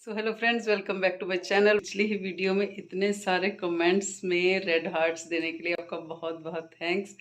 So hello friends, welcome back to my channel. पिछली ही video में इतने सारे कमेंट्स में रेड हार्ट्स देने के लिए आपका बहुत बहुत थैंक्स।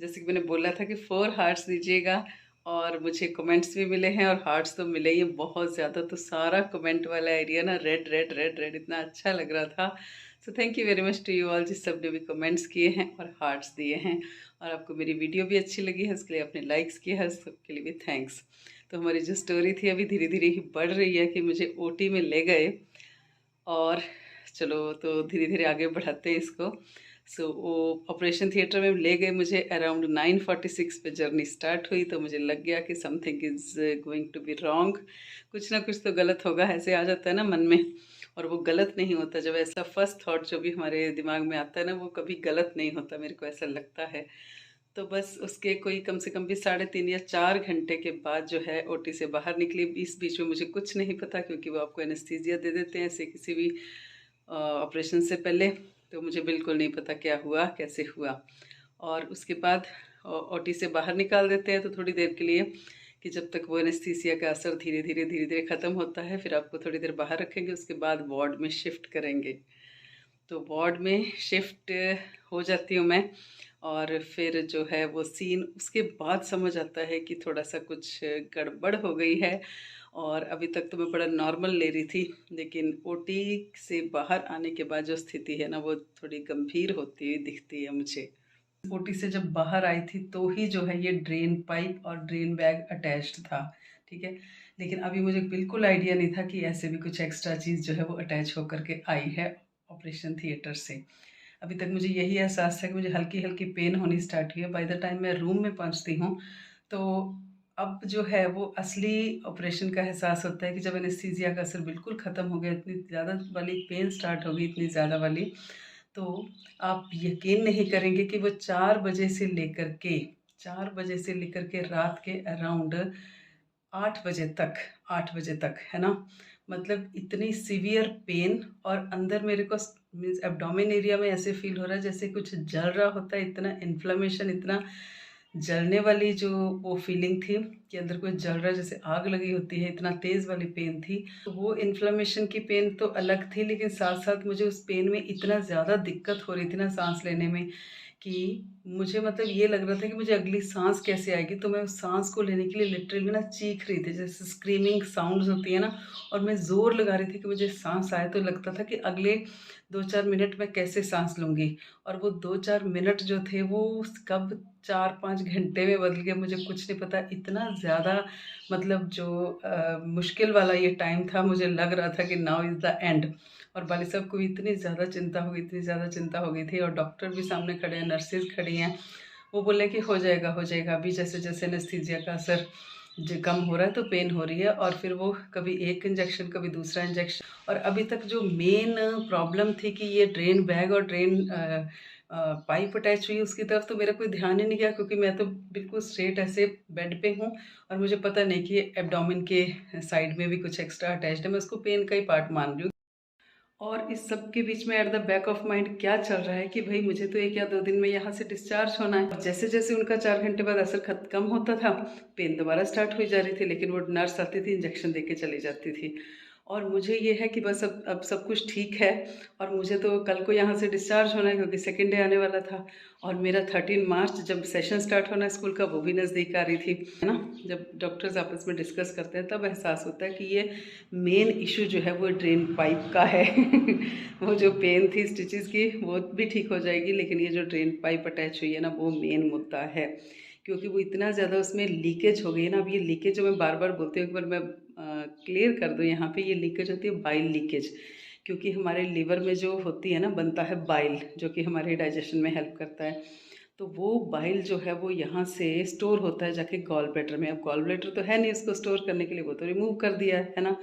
जैसे कि मैंने बोला था कि 4 हार्ट्स दीजिएगा, और मुझे कमेंट्स भी मिले हैं और हार्ट्स तो मिले ही बहुत ज़्यादा। तो सारा कमेंट वाला एरिया ना रेड रेड रेड रेड इतना अच्छा लग रहा था। So thank you very much to you all, जिस सब ने भी कमेंट्स किए हैं और हार्ट्स दिए हैं। और आपको मेरी वीडियो भी अच्छी लगी है, उसके लिए आपने लाइक्स किया है, सबके लिए भी थैंक्स। तो हमारी जो स्टोरी थी अभी धीरे धीरे ही बढ़ रही है कि मुझे ओटी में ले गए, और चलो तो धीरे धीरे आगे बढ़ाते हैं इसको। सो वो ऑपरेशन थिएटर में ले गए मुझे, अराउंड 9:46 पे जर्नी स्टार्ट हुई। तो मुझे लग गया कि something is going to be wrong, कुछ ना कुछ तो गलत होगा, ऐसे आ जाता है ना मन में। और वो गलत नहीं होता, जब ऐसा फर्स्ट थॉट जो भी हमारे दिमाग में आता है ना, वो कभी गलत नहीं होता, मेरे को ऐसा लगता है। तो बस उसके कोई कम से कम भी 3.5 या 4 घंटे के बाद जो है ओटी से बाहर निकली। इस बीच में मुझे कुछ नहीं पता, क्योंकि वो आपको एनेस्थीसिया दे देते हैं ऐसे किसी भी ऑपरेशन से पहले। तो मुझे बिल्कुल नहीं पता क्या हुआ कैसे हुआ। और उसके बाद ओटी से बाहर निकाल देते हैं तो थोड़ी देर के लिए, कि जब तक वो एनेस्थीसिया का असर धीरे धीरे ख़त्म होता है, फिर आपको थोड़ी देर बाहर रखेंगे, उसके बाद वार्ड में शिफ्ट करेंगे। तो वार्ड में शिफ्ट हो जाती हूँ मैं। और फिर जो है वो सीन उसके बाद समझ आता है कि थोड़ा सा कुछ गड़बड़ हो गई है। और अभी तक तो मैं बड़ा नॉर्मल ले रही थी, लेकिन ओटी से बाहर आने के बाद जो स्थिति है ना, वो थोड़ी गंभीर होती हुई दिखती है मुझे। ओटी से जब बाहर आई थी तो ही जो है ये ड्रेन पाइप और ड्रेन बैग अटैच्ड था, ठीक है। लेकिन अभी मुझे बिल्कुल आइडिया नहीं था कि ऐसे भी कुछ एक्स्ट्रा चीज़ जो है वो अटैच होकर के आई है ऑपरेशन थिएटर से। अभी तक मुझे यही एहसास है कि मुझे हल्की हल्की पेन होनी स्टार्ट हुई है। बाय द टाइम मैं रूम में पहुंचती हूँ, तो अब जो है वो असली ऑपरेशन का एहसास होता है कि जब एनेस्थीसिया का असर बिल्कुल ख़त्म हो गया, इतनी ज़्यादा वाली पेन स्टार्ट हो गई, इतनी ज़्यादा वाली। तो आप यकीन नहीं करेंगे कि वो 4 बजे से लेकर के रात के अराउंड 8 बजे तक है ना। मतलब इतनी सीवियर पेन, और अंदर मेरे को मीन्स एब्डोमेन एरिया में ऐसे फील हो रहा है जैसे कुछ जल रहा होता है। इतना इन्फ्लेमेशन, इतना जलने वाली जो वो फीलिंग थी कि अंदर कोई जल रहा है, जैसे आग लगी होती है, इतना तेज़ वाली पेन थी। तो वो इन्फ्लेमेशन की पेन तो अलग थी, लेकिन साथ साथ मुझे उस पेन में इतना ज़्यादा दिक्कत हो रही थी ना सांस लेने में, कि मुझे मतलब ये लग रहा था कि मुझे अगली सांस कैसे आएगी। तो मैं उस सांस को लेने के लिए लिटरली ना चीख रही थी, जैसे स्क्रीमिंग साउंड्स होती है ना। और मैं ज़ोर लगा रही थी कि मुझे सांस आए, तो लगता था कि अगले 2-4 मिनट में कैसे सांस लूँगी। और वो 2-4 मिनट जो थे वो कब 4-5 घंटे में बदल गया, मुझे कुछ नहीं पता। इतना ज़्यादा मतलब जो मुश्किल वाला ये टाइम था, मुझे लग रहा था कि नाउ इज़ द एंड। और वाली साहब को इतनी ज़्यादा चिंता हो गई, इतनी ज़्यादा चिंता हो गई थी। और डॉक्टर भी सामने खड़े हैं, नर्सेज खड़ी हैं। वो बोले कि हो जाएगा। अभी जैसे जैसे एनेस्थीसिया का असर जो कम हो रहा है तो पेन हो रही है। और फिर वो कभी एक इंजेक्शन कभी दूसरा इंजेक्शन। और अभी तक जो मेन प्रॉब्लम थी कि ये ड्रेन बैग और ड्रेन पाइप अटैच हुई, उसकी तरफ तो मेरा कोई ध्यान ही नहीं गया, क्योंकि मैं तो बिल्कुल स्ट्रेट ऐसे बेड पे हूँ। और मुझे पता नहीं कि एब्डोमेन के साइड में भी कुछ एक्स्ट्रा अटैच्ड है, मैं उसको पेन का ही पार्ट मान रही हूँ। और इस सब के बीच में at the back of mind क्या चल रहा है कि भाई मुझे तो 1 या 2 दिन में यहाँ से डिस्चार्ज होना है। जैसे जैसे उनका 4 घंटे बाद असर कम होता था, पेन दोबारा स्टार्ट हुई जा रही थी, लेकिन वो नर्स आती थी, इंजेक्शन दे के चली जाती थी। और मुझे ये है कि बस अब सब कुछ ठीक है, और मुझे तो कल को यहाँ से डिस्चार्ज होना है, क्योंकि सेकेंड डे आने वाला था। और मेरा 13 मार्च जब सेशन स्टार्ट होना है स्कूल का, वो भी नज़दीक आ रही थी, है ना। जब डॉक्टर्स आपस में डिस्कस करते हैं तब एहसास होता है कि ये मेन इशू जो है वो ड्रेन पाइप का है। वो जो पेन थी स्टिचेस की वो भी ठीक हो जाएगी, लेकिन ये जो ड्रेन पाइप अटैच हुई है ना, वो मेन मुद्दा है। क्योंकि वो इतना ज़्यादा उसमें लीकेज हो गई है ना। अब ये लीकेज जो मैं बार बार बोलती हूँ, एक बार मैं क्लियर कर दूँ यहाँ पे, ये लीकेज होती है बाइल लीकेज। क्योंकि हमारे लीवर में जो होती है ना, बनता है बाइल, जो कि हमारे डाइजेशन में हेल्प करता है। तो वो बाइल जो है वो यहाँ से स्टोर होता है जाके गॉल ब्लैडर में। अब गॉल ब्लैडर तो है नहीं इसको स्टोर करने के लिए, वो तो रिमूव कर दिया है ना।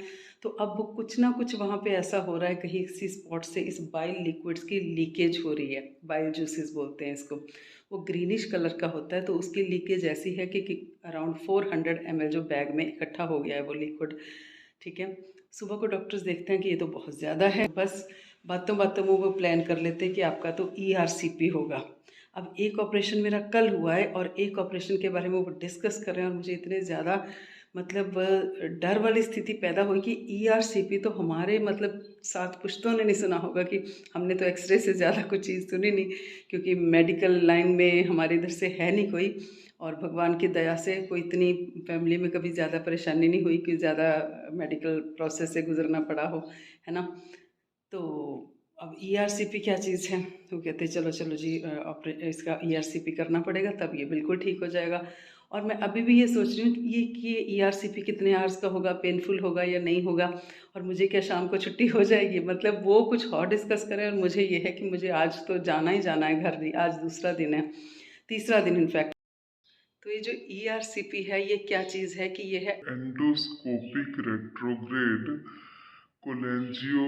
तो अब वो कुछ ना कुछ वहाँ पे ऐसा हो रहा है, कहीं किसी स्पॉट से इस बाइल लिक्विड्स की लीकेज हो रही है। बाइल जूसेस बोलते हैं इसको। वो ग्रीनिश कलर का होता है, तो उसकी लीकेज ऐसी है कि अराउंड 400 ml जो बैग में इकट्ठा हो गया है वो लिक्विड, ठीक है। सुबह को डॉक्टर्स देखते हैं कि ये तो बहुत ज़्यादा है, बस बातों बातों में वो प्लान कर लेते हैं कि आपका तो ERCP होगा। अब एक ऑपरेशन मेरा कल हुआ है, और एक ऑपरेशन के बारे में वो डिस्कस कर रहे हैं, और मुझे इतने ज़्यादा मतलब डर वाली स्थिति पैदा हुई कि ईआरसीपी तो हमारे मतलब साथ पुश्तों ने नहीं सुना होगा, कि हमने तो एक्सरे से ज़्यादा कुछ चीज़ सुनी नहीं, क्योंकि मेडिकल लाइन में हमारे इधर से है नहीं कोई, और भगवान की दया से कोई इतनी फैमिली में कभी ज़्यादा परेशानी नहीं हुई कि ज़्यादा मेडिकल प्रोसेस से गुजरना पड़ा हो, है ना। तो अब ईआरसीपी क्या चीज़ है, तो कहते चलो चलो जी इसका ईआरसीपी करना पड़ेगा, तब ये बिल्कुल ठीक हो जाएगा। और मैं अभी भी ये सोच रही हूँ कि ये ईआरसीपी कितने आवर्स का होगा, पेनफुल होगा या नहीं होगा, और मुझे क्या शाम को छुट्टी हो जाएगी। मतलब वो कुछ और डिस्कस करें, और मुझे ये है कि मुझे आज तो जाना ही जाना है घर, आज दूसरा दिन है, तीसरा दिन इनफैक्ट। तो ये जो ईआरसीपी है ये क्या चीज़ है, कि ये है एंडोस्कोपिक रेट्रोग्रेड कोलेंजियो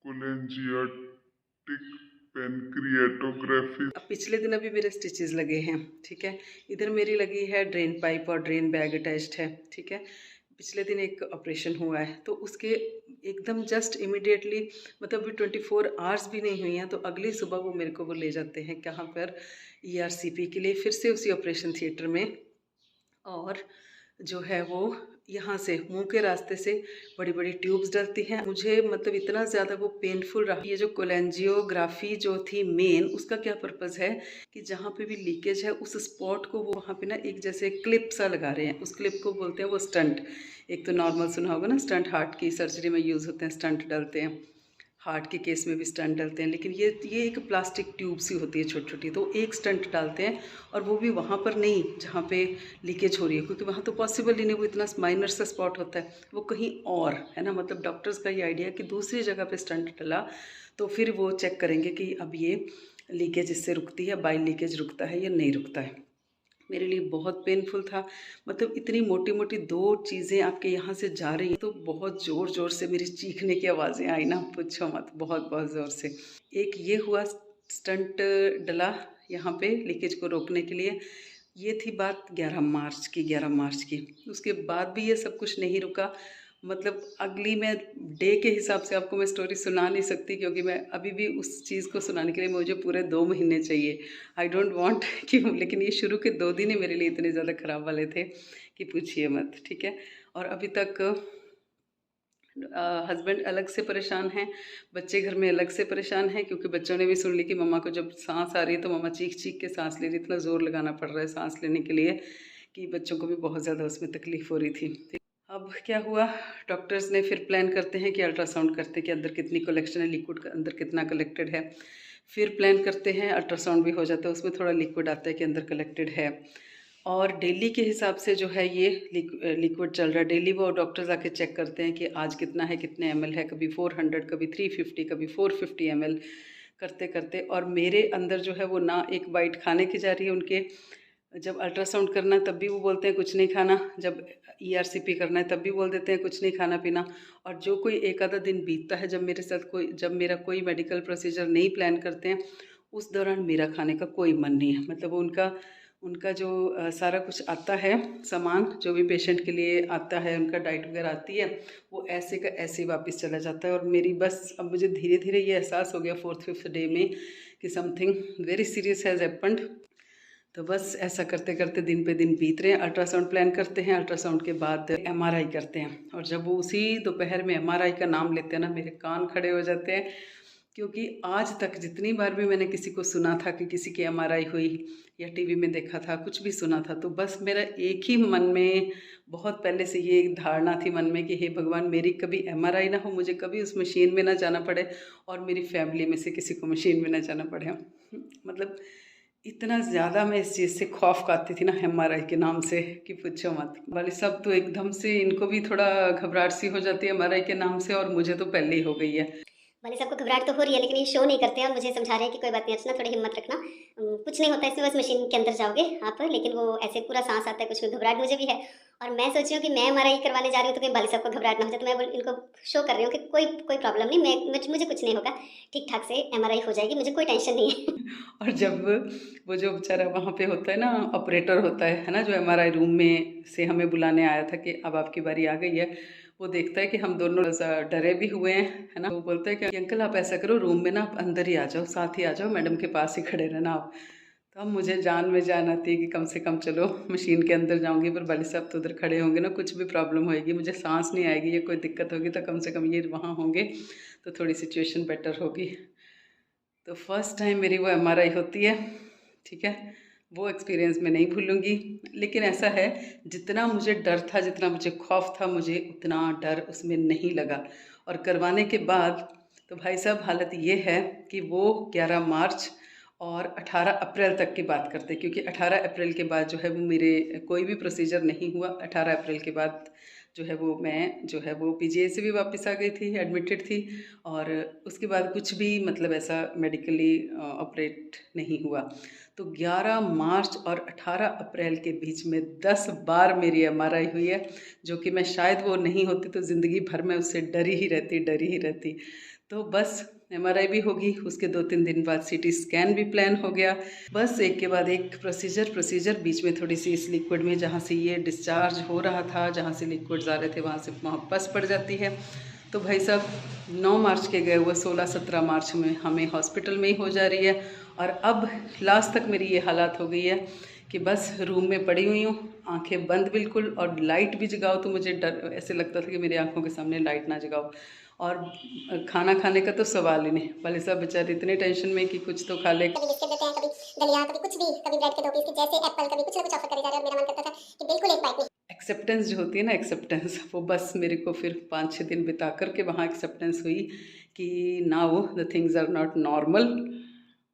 कोलेंजियाटिक पेनक्रिएटोग्राफी। अब पिछले दिन अभी मेरे स्टिचेस लगे हैं, ठीक है। इधर मेरी लगी है ड्रेन पाइप और ड्रेन बैग अटैच्ड है, ठीक है। पिछले दिन एक ऑपरेशन हुआ है, तो उसके एकदम जस्ट इमिडिएटली, मतलब अभी 24 आवर्स भी नहीं हुई हैं, तो अगली सुबह वो मेरे को वो ले जाते हैं कहाँ पर, ईआरसीपी के लिए, फिर से उसी ऑपरेशन थिएटर में। और जो है वो यहाँ से मुंह के रास्ते से बड़ी बड़ी ट्यूब्स डलती हैं मुझे, मतलब इतना ज़्यादा वो पेनफुल रहा। ये जो कोलेंजियोग्राफी जो थी मेन, उसका क्या पर्पज़ है कि जहाँ पे भी लीकेज है उस स्पॉट को वो वहाँ पे ना एक जैसे क्लिप सा लगा रहे हैं, उस क्लिप को बोलते हैं वो स्टंट। एक तो नॉर्मल सुना होगा ना स्टंट, हार्ट की सर्जरी में यूज़ होते हैं, स्टंट डलते हैं, हार्ट के केस में भी स्टंट डालते हैं, लेकिन ये एक प्लास्टिक ट्यूब सी होती है छोटी छोटी, तो एक स्टंट डालते हैं, और वो भी वहाँ पर नहीं जहाँ पे लीकेज हो रही है, क्योंकि वहाँ तो पॉसिबल ही नहीं, वो इतना माइनर सा स्पॉट होता है, वो कहीं और है ना। मतलब डॉक्टर्स का ये आइडिया कि दूसरी जगह पे स्टंट डला, तो फिर वो चेक करेंगे कि अब ये लीकेज इससे रुकती है, बाइल लीकेज रुकता है या नहीं रुकता है। मेरे लिए बहुत पेनफुल था, मतलब इतनी मोटी मोटी दो चीज़ें आपके यहाँ से जा रही हैं, तो बहुत ज़ोर ज़ोर से मेरी चीखने की आवाज़ें आई ना, पूछो मत, बहुत बहुत ज़ोर से। एक ये हुआ, स्टंट डला यहाँ पे लीकेज को रोकने के लिए। ये थी बात 11 मार्च की। उसके बाद भी ये सब कुछ नहीं रुका, मतलब अगली मैं डे के हिसाब से आपको मैं स्टोरी सुना नहीं सकती, क्योंकि मैं अभी भी उस चीज़ को सुनाने के लिए मुझे पूरे 2 महीने चाहिए। आई डोंट वांट कि, लेकिन ये शुरू के 2 दिन ही मेरे लिए इतने ज़्यादा ख़राब वाले थे कि पूछिए मत, ठीक है। और अभी तक हस्बैंड अलग से परेशान हैं, बच्चे घर में अलग से परेशान हैं, क्योंकि बच्चों ने भी सुन ली कि मम्मा को जब सांस आ रही है तो मम्मा चीख चीख के सांस ले रही, इतना ज़ोर लगाना पड़ रहा है सांस लेने के लिए कि बच्चों को भी बहुत ज़्यादा उसमें तकलीफ़ हो रही थी। अब क्या हुआ, डॉक्टर्स ने फिर प्लान करते हैं कि अल्ट्रासाउंड करते हैं कि अंदर कितनी कलेक्शन है, लिक्विड का अंदर कितना कलेक्टेड है। फिर प्लान करते हैं, अल्ट्रासाउंड भी हो जाता है, उसमें थोड़ा लिक्विड आता है कि अंदर कलेक्टेड है। और डेली के हिसाब से जो है ये लिक्विड चल रहा है, डेली वो डॉक्टर्स आके चेक करते हैं कि आज कितना है, कितने ml है, कभी 400, कभी 350, कभी 450 ml करते करते। और मेरे अंदर जो है वो ना एक बाइट खाने की जा रही है उनके, जब अल्ट्रासाउंड करना है तब भी वो बोलते हैं कुछ नहीं खाना, जब ईआरसीपी करना है तब भी बोल देते हैं कुछ नहीं खाना पीना। और जो कोई एक आधा दिन बीतता है जब मेरे साथ कोई, जब मेरा कोई मेडिकल प्रोसीजर नहीं प्लान करते हैं, उस दौरान मेरा खाने का कोई मन नहीं है। मतलब उनका उनका जो सारा कुछ आता है सामान, जो भी पेशेंट के लिए आता है, उनका डाइट वगैरह आती है, वो ऐसे का ऐसे ही वापस चला जाता है। और मेरी बस अब मुझे धीरे धीरे ये एहसास हो गया 4th-5th डे में कि something very serious has happened. तो बस ऐसा करते करते दिन पे दिन बीत रहे हैं। अल्ट्रासाउंड प्लान करते हैं, अल्ट्रासाउंड के बाद एमआरआई करते हैं, और जब वो उसी दोपहर में एमआरआई का नाम लेते हैं ना, मेरे कान खड़े हो जाते हैं, क्योंकि आज तक जितनी बार भी मैंने किसी को सुना था कि किसी की एमआरआई हुई या टीवी में देखा था, कुछ भी सुना था, तो बस मेरा एक ही मन में बहुत पहले से ये एक धारणा थी मन में कि हे भगवान, मेरी कभी एमआरआई ना हो, मुझे कभी उस मशीन में ना जाना पड़े, और मेरी फैमिली में से किसी को मशीन में ना जाना पड़े। मतलब इतना ज़्यादा मैं इस चीज़ से खौफ खाती थी ना एमआरआई के नाम से कि पूछो मत। वाले सब तो एकदम से इनको भी थोड़ा घबराहट सी हो जाती है एमआरआई के नाम से, और मुझे तो पहले ही हो गई है। वाले सबको घबराहट तो हो रही है, लेकिन ये शो नहीं करते हैं और मुझे समझा रहे हैं कि कोई बात नहीं अर्चना, थोड़ी हिम्मत रखना, कुछ नहीं होता है इसमें, बस मशीन के अंदर जाओगे आप, लेकिन वो ऐसे पूरा सांस आता है, कुछ में घबराहट मुझे भी है। और मैं सोच रही हूँ कि मैं एमआरआई करवाने जा रही हूँ तो कहीं बाली साहब को घबराहट ना हो जाए, तो मैं इनको शो कर रही हूँ कि कोई कोई प्रॉब्लम नहीं, मुझे कुछ नहीं होगा, ठीक ठाक से एमआरआई हो जाएगी, मुझे कोई टेंशन नहीं है। और जब वो जो बेचारा वहाँ पे होता है ना, ऑपरेटर होता है ना, जो एमआरआई रूम में से हमें बुलाने आया था कि अब आपकी बारी आ गई है, वो देखता है कि हम दोनों डरे भी हुए हैं, है ना, वो बोलता है कि अंकल आप ऐसा करो, रूम में ना आप अंदर ही आ जाओ, साथ ही आ जाओ, मैडम के पास ही खड़े रहना आप। तो अब मुझे जान में जान आती है कि कम से कम चलो मशीन के अंदर जाऊंगी, पर भाई साहब तो उधर खड़े होंगे ना, कुछ भी प्रॉब्लम होएगी, मुझे सांस नहीं आएगी या कोई दिक्कत होगी, तो कम से कम ये वहाँ होंगे तो थोड़ी सिचुएशन बेटर होगी। तो फर्स्ट टाइम मेरी वो MRI होती है, ठीक है, वो एक्सपीरियंस मैं नहीं भूलूंगी। लेकिन ऐसा है, जितना मुझे डर था, जितना मुझे खौफ था, मुझे उतना डर उसमें नहीं लगा। और करवाने के बाद तो भाई साहब हालत ये है कि वो 11 मार्च और 18 अप्रैल तक की बात करते हैं, क्योंकि 18 अप्रैल के बाद जो है वो मेरे कोई भी प्रोसीजर नहीं हुआ। 18 अप्रैल के बाद जो है वो मैं जो है वो PGI से भी वापस आ गई थी, एडमिटेड थी, और उसके बाद कुछ भी मतलब ऐसा मेडिकली ऑपरेट नहीं हुआ। तो 11 मार्च और 18 अप्रैल के बीच में 10 बार मेरी MRI हुई है, जो कि मैं शायद वो नहीं होती तो ज़िंदगी भर में उससे डरी ही रहती। तो बस MRI भी होगी, उसके 2-3 दिन बाद CT स्कैन भी प्लान हो गया। बस एक के बाद एक प्रोसीजर बीच में थोड़ी सी इस लिक्विड में, जहाँ से ये डिस्चार्ज हो रहा था, जहाँ से लिक्विड्स आ रहे थे, वहाँ से वहाँ पस पड़ जाती है। तो भाई साहब 9 मार्च के गए हुए 16-17 मार्च में हमें हॉस्पिटल में ही हो जा रही है। और अब लास्ट तक मेरी ये हालत हो गई है कि बस रूम में पड़ी हुई हूँ, आंखें बंद बिल्कुल, और लाइट भी जगाओ तो मुझे डर, ऐसे लगता था कि मेरी आंखों के सामने लाइट ना जगाओ। और खाना खाने का तो सवाल ही नहीं, भले साहब बेचारे इतने टेंशन में कि कुछ तो खा ले। कभी बिस्किट देते हैं, कभी दलिया, कभी कुछ भी, कभी ब्रेड के 2 पीस, जैसे एप्पल, कभी कुछ ना कुछ ऑफर करे जा रहे हैं। और मेरा मन करता था कि बिल्कुल एक बाइट नहीं। एक्सेप्टेंस जो होती है ना, एक्सेप्टेंस, वो बस मेरे को फिर 5-6 दिन बिता कर के वहाँ एक्सेप्टेंस हुई कि now the things are not normal,